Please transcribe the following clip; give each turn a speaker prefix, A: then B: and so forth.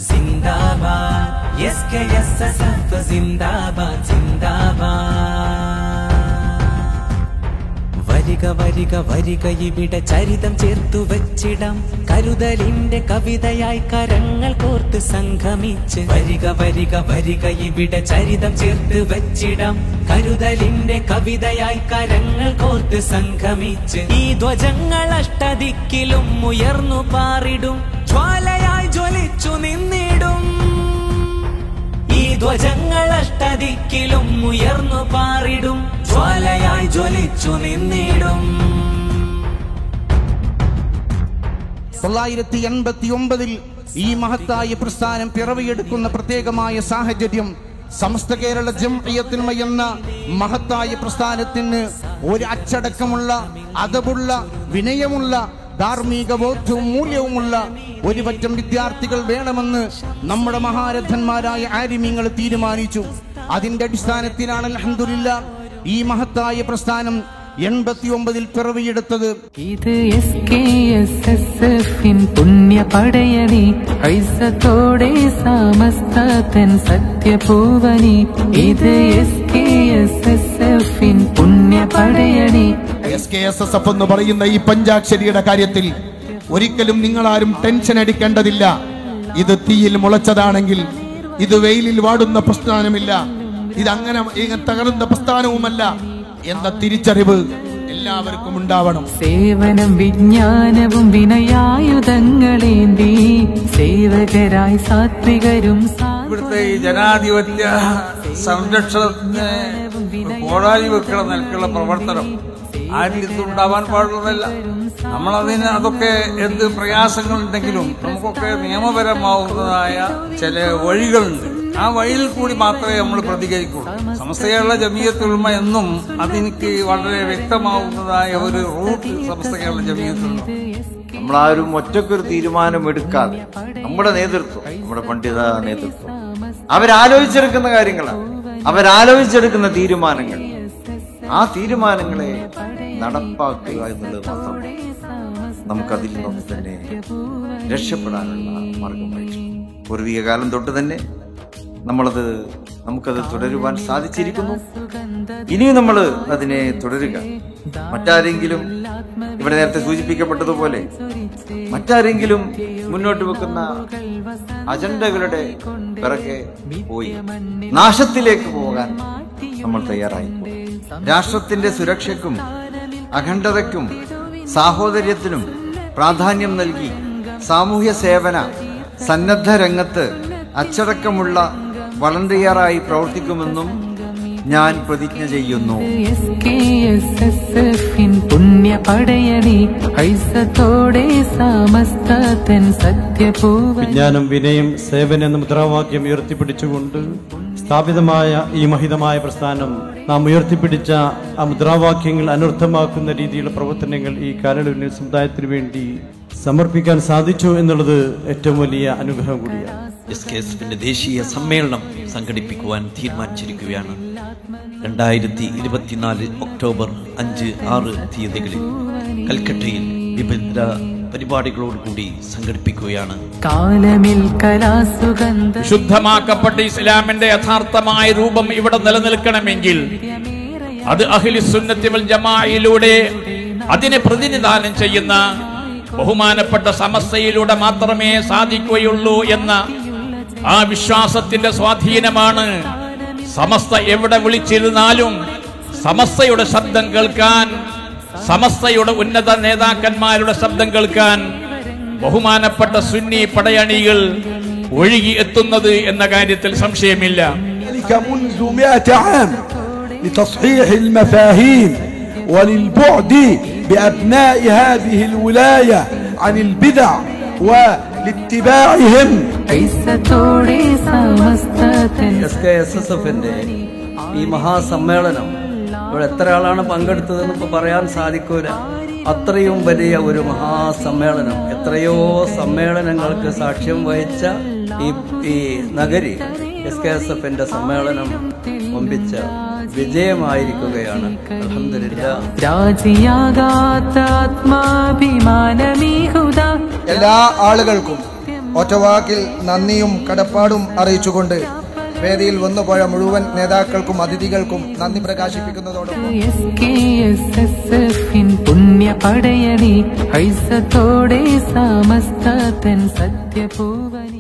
A: जिंदाबाद SKSSF जिंदाबाद जिंदाबाद വരിക വരിക വരിക ഇവിടെ ചരിതം ചേർത്തു വെച്ചിടാം കരുതലിന്റെ കവിതയായി കരങ്ങൾ കോർത്ത് സംഗമിച്ച് വരിക വരിക വരിക ഇവിടെ ചരിതം ചേർത്ത് വെച്ചിടാം കരുതലിന്റെ കവിതയായി കരങ്ങൾ കോർത്ത് സംഗമിച്ച് ഈ ധ്വജങ്ങൾ അഷ്ടദിക്കിലും ഉയർന്നു പാറിടും ജ്വാലയായി ജ്വലിച്ചു നിന്നിടും ഈ ധ്വജങ്ങൾ അഷ്ടദിക്കിലും ഉയർന്നു പാറിടും ജ്വാലയായി ജ്വലിച്ചു നിന്നിടും
B: 1989 ഈ മഹത്തായ പ്രസ്ഥാനം പിറവിയെടുക്കുന്ന പ്രത്യേകമായ സാഹചര്യം സമസ്ത കേരള ജംഇയ്യത്തുൽ ഉലമ എന്ന മഹത്തായ പ്രസ്ഥാനത്തിന് ഒരു അച്ചടക്കമുള്ള അദബുള്ള വിനയമുള്ള ധാർമ്മിക ബോധവും മൂല്യവുമുള്ള ഒരു പറ്റം വിദ്യാർത്ഥികൾ വേണമെന്ന് നമ്മുടെ മഹാരഥന്മാരായ ആലിമീങ്ങൾ തീരുമാനിച്ചു. അതിന്റെ അടിസ്ഥാനത്തിലാണ് അൽഹംദുലില്ലാഹ് ഈ മഹത്തായ പ്രസ്ഥാനം 89 പിറവിയെടുത്തത്.
C: ഇത് SKSSF പുണ്യപടയണി ഐസത്തോടെ സമസ്തതൻ സത്യപൂവനി ഇത് SKSSF പുണ്യപടയണി.
B: SKSSF എന്ന് പറയുന്ന ഈ പഞ്ചാക്ഷരിയുടെ കാര്യത്തിൽ ഒരിക്കലും നിങ്ങളാരും ടെൻഷൻ അടിക്കേണ്ടതില്ല. ഇത് തീയിൽ മുളച്ചതാണെങ്കിൽ ഇത് വെയിലിൽ വാടുന്ന പ്രസ്ഥാനമില്ല, ഇതങ്ങനെ തകർന്ന പ്രസ്ഥാനവുമല്ല എന്ന തിരിച്ചറിവ് എല്ലാവർക്കും ഉണ്ടാവണം.
C: സേവനം വിജ്ഞാനവും വിനയായുധങ്ങളേന്തി സേവകരായി സാത്വികരും
D: ഇവിടുത്തെ ഈ ജനാധിപത്യ സംരക്ഷണത്തിന് പോരാളി വെക്കണ നിലക്കുള്ള പ്രവർത്തനം ആരും ഉണ്ടാവാൻ പാടുള്ളതല്ല. നമ്മളതിന് അതൊക്കെ എന്ത് പ്രയാസങ്ങളുണ്ടെങ്കിലും നമുക്കൊക്കെ നിയമപരമാവുന്നതായ ചില വഴികളുണ്ട്. ആ വഴിയിൽ കൂടി മാത്രമേ നമ്മൾ പ്രതികരിക്കുള്ളൂ. സമസ്ത കേരള ജംഇയ്യത്തുൽ ഉലമ എന്നും അതെനിക്ക് വളരെ വ്യക്തമാവുന്നതായ ഒരു റൂട്ട് സമസ്ത കേരള ജംഇയ്യത്തുൽ ഉലമ.
E: നമ്മളാരും ഒറ്റക്കൊരു തീരുമാനം എടുക്കാതെ നമ്മുടെ നേതൃത്വം, നമ്മുടെ പണ്ഡിത നേതൃത്വം അവരാലോചിച്ചെടുക്കുന്ന കാര്യങ്ങളാണ്, അവരാലോചിച്ചെടുക്കുന്ന തീരുമാനങ്ങൾ, ആ തീരുമാനങ്ങളെ നടപ്പാക്കുക എന്നുള്ളത് മാത്രമേ നമുക്കതിൽ നിന്ന് തന്നെ രക്ഷപ്പെടാനുള്ള മാർഗമായിട്ട് പൂർവിക കാലം തൊട്ട് തന്നെ നമുക്കത് തുടരുവാൻ സാധിച്ചിരിക്കുന്നു. ഇനിയും നമ്മൾ അതിനെ തുടരുക. മറ്റാരെങ്കിലും ഇവിടെ നേരത്തെ സൂചിപ്പിക്കപ്പെട്ടതുപോലെ മറ്റാരെങ്കിലും മുന്നോട്ട് വെക്കുന്ന അജണ്ടകളുടെ പിറകെ പോയി നാശത്തിലേക്ക് പോകാൻ നമ്മൾ തയ്യാറായി. രാഷ്ട്രത്തിന്റെ സുരക്ഷയ്ക്കും അഖണ്ഡതയ്ക്കും സാഹോദര്യത്തിനും പ്രാധാന്യം നൽകി സാമൂഹ്യ സേവന സന്നദ്ധ രംഗത്ത് അച്ചടക്കമുള്ള വളണ്ടിയറായി പ്രവർത്തിക്കുമെന്നും ഞാൻ പ്രതിജ്ഞ ചെയ്യുന്നു.
F: വിജ്ഞാനം വിനയം സേവനം എന്ന മുദ്രാവാക്യം ഉയർത്തിപ്പിടിച്ചുകൊണ്ട് സ്ഥാപിതമായ ഈ മഹിതമായ പ്രസ്ഥാനം നാം ഉയർത്തിപ്പിടിച്ച ആ മുദ്രാവാക്യങ്ങൾ അനർത്ഥമാക്കുന്ന രീതിയിലുള്ള പ്രവർത്തനങ്ങൾ ഈ കാലയളവിൽ സമുദായത്തിന് വേണ്ടി സമർപ്പിക്കാൻ സാധിച്ചു എന്നുള്ളത് ഏറ്റവും വലിയ അനുഗ്രഹം കൂടിയാണ്.
G: SKSFന്റെ ദേശീയ സമ്മേളനം സംഘടിപ്പിക്കുവാൻ തീരുമാനിച്ചിരിക്കുകയാണ്. 2024 ഒക്ടോബർ 5, 6 തീയതികളിൽ കൽക്കട്ടയിൽ വിവിധ പരിപാടികളോടുകൂടി സംഘടിപ്പിക്കുകയാണ്.
D: ശുദ്ധമാക്കപ്പെട്ട ഇസ്ലാമിന്റെ യഥാർത്ഥമായ രൂപം ഇവിടെ നിലനിൽക്കണമെങ്കിൽ അത് അഹ്ലുസ് സുന്നത്തി വൽ ജമാഅയിലൂടെ അതിനെ പ്രതിനിധാനം ചെയ്യുന്ന ബഹുമാനപ്പെട്ട സമസ്തയിലൂടെ മാത്രമേ സാധിക്കുകയുള്ളൂ എന്ന ആ വിശ്വാസത്തിന്റെ സ്വാധീനമാണ് സമസ്ത എവിടെ വിളിച്ചിരുന്നാലും സമസ്തയുടെ ശബ്ദം കേൾക്കാൻ, സമസ്തയുടെ ഉന്നത നേതാക്കന്മാരുടെ ശബ്ദം കേൾക്കാൻ ബഹുമാനപ്പെട്ട സുന്നി പടയണികൾ ഒഴുകി എത്തുന്നത് എന്ന കാര്യത്തിൽ സംശയമില്ല.
H: وللبعد بأبناء هذه الولاية عن البدع ولاتباعهم.
I: SKSSFന്റെ ഈ മഹാസമ്മേളനം ഇവിടെ എത്ര ആളാണ് പങ്കെടുത്തതെന്ന് ഇപ്പോൾ പറയാൻ സാധിക്കൂല. അത്രയും വലിയ ഒരു മഹാസമ്മേളനം, എത്രയോ സമ്മേളനങ്ങൾക്ക് സാക്ഷ്യം വഹിച്ച ഈ നഗരി SKSFന്റെ സമ്മേളനം ഒമ്പിച്ച വിജയമായിരിക്കുകയാണ്.
H: എല്ലാ ആളുകൾക്കും
J: ഒറ്റവാക്കിൽ നന്ദിയും കടപ്പാടും അറിയിച്ചുകൊണ്ട് വേദിയിൽ വന്നുപോയ മുഴുവൻ നേതാക്കൾക്കും അതിഥികൾക്കും നന്ദി പ്രകാശിപ്പിക്കുന്നതോടൊപ്പം
C: പുണ്യ പടയണി ഐസത്തോടെ സമസ്ത തൻ സത്യപൂവനി